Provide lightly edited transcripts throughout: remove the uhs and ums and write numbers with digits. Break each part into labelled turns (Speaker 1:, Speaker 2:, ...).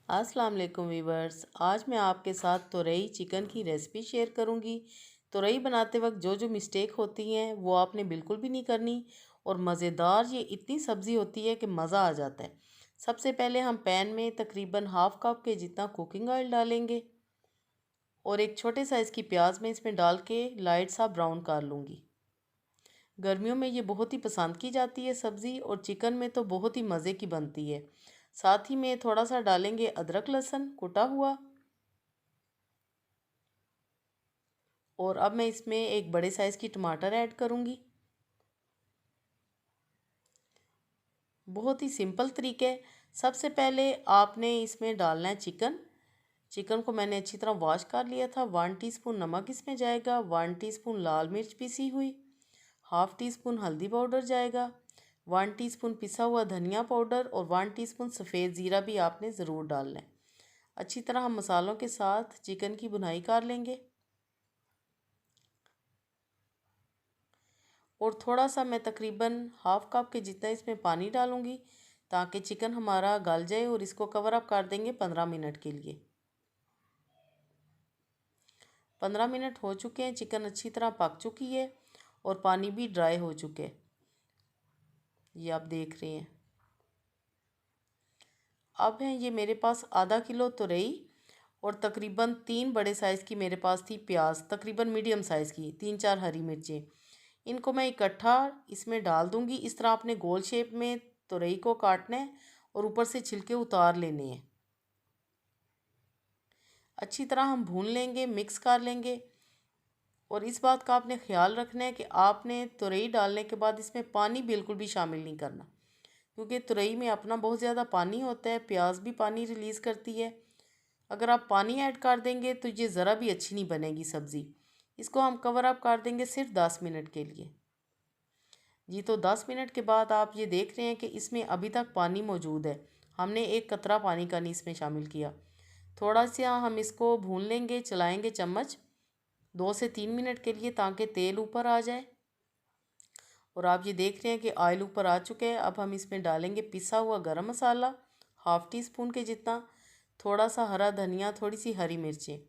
Speaker 1: अस्सलाम वालेकुम वीवर्स। आज मैं आपके साथ तुरई चिकन की रेसिपी शेयर करूंगी। तुरई बनाते वक्त जो जो मिस्टेक होती हैं वो आपने बिल्कुल भी नहीं करनी और मज़ेदार ये इतनी सब्ज़ी होती है कि मज़ा आ जाता है। सबसे पहले हम पैन में तकरीबन हाफ़ कप के जितना कुकिंग ऑयल डालेंगे और एक छोटे साइज़ की प्याज में इसमें डाल के लाइट सा ब्राउन कर लूँगी। गर्मियों में ये बहुत ही पसंद की जाती है सब्ज़ी और चिकन में तो बहुत ही मज़े की बनती है। साथ ही में थोड़ा सा डालेंगे अदरक लहसुन कुटा हुआ और अब मैं इसमें एक बड़े साइज़ की टमाटर ऐड करूँगी। बहुत ही सिंपल तरीका है। सबसे पहले आपने इसमें डालना है चिकन। चिकन को मैंने अच्छी तरह वॉश कर लिया था। 1 टीस्पून नमक इसमें जाएगा, 1 टीस्पून लाल मिर्च पिसी हुई, हाफ़ टी स्पून हल्दी पाउडर जाएगा, 1 टीस्पून पिसा हुआ धनिया पाउडर और 1 टीस्पून सफ़ेद ज़ीरा भी आपने ज़रूर डालना है। अच्छी तरह हम मसालों के साथ चिकन की भुनाई कर लेंगे और थोड़ा सा मैं तकरीबन हाफ़ कप के जितना इसमें पानी डालूँगी ताकि चिकन हमारा गल जाए और इसको कवर अप कर देंगे 15 मिनट के लिए। 15 मिनट हो चुके हैं, चिकन अच्छी तरह पक चुकी है और पानी भी ड्राई हो चुके हैं, ये आप देख रहे हैं। अब है ये मेरे पास आधा किलो तुरई और तकरीबन 3 बड़े साइज़ की मेरे पास थी प्याज, तकरीबन मीडियम साइज़ की 3-4 हरी मिर्चें। इनको मैं इकट्ठा इसमें डाल दूंगी। इस तरह आपने गोल शेप में तुरई को काटना है और ऊपर से छिलके उतार लेने हैं। अच्छी तरह हम भून लेंगे, मिक्स कर लेंगे और इस बात का आपने ख्याल रखना है कि आपने तुरई डालने के बाद इसमें पानी बिल्कुल भी शामिल नहीं करना, क्योंकि तुरई में अपना बहुत ज़्यादा पानी होता है, प्याज भी पानी रिलीज़ करती है। अगर आप पानी ऐड कर देंगे तो ये ज़रा भी अच्छी नहीं बनेगी सब्ज़ी। इसको हम कवर अप कर देंगे सिर्फ 10 मिनट के लिए। जी तो 10 मिनट के बाद आप ये देख रहे हैं कि इसमें अभी तक पानी मौजूद है। हमने एक कतरा पानी का नहीं इसमें शामिल किया। थोड़ा सा हम इसको भून लेंगे, चलाएंगे चम्मच 2 से 3 मिनट के लिए ताकि तेल ऊपर आ जाए। और आप ये देख रहे हैं कि ऑयल ऊपर आ चुके हैं। अब हम इसमें डालेंगे पिसा हुआ गरम मसाला हाफ़ टी स्पून के जितना, थोड़ा सा हरा धनिया, थोड़ी सी हरी मिर्चें।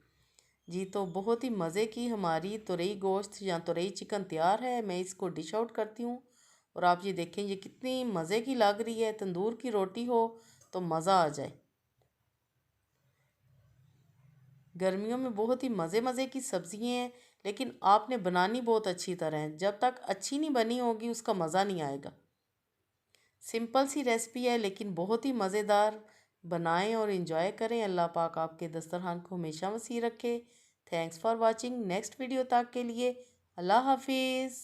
Speaker 1: जी तो बहुत ही मज़े की हमारी तुरई गोश्त या तुरई चिकन तैयार है। मैं इसको डिश आउट करती हूँ और आप ये देखें ये कितनी मज़े की लग रही है। तंदूर की रोटी हो तो मज़ा आ जाए। गर्मियों में बहुत ही मज़े मज़े की सब्ज़ियाँ हैं, लेकिन आपने बनानी बहुत अच्छी तरह है। जब तक अच्छी नहीं बनी होगी उसका मज़ा नहीं आएगा। सिंपल सी रेसिपी है लेकिन बहुत ही मज़ेदार। बनाएं और इन्जॉय करें। अल्लाह पाक आपके दस्तरखान को हमेशा वसी रखे। Thanks for watching. Next video तक के लिए अल्लाह हाफिज़।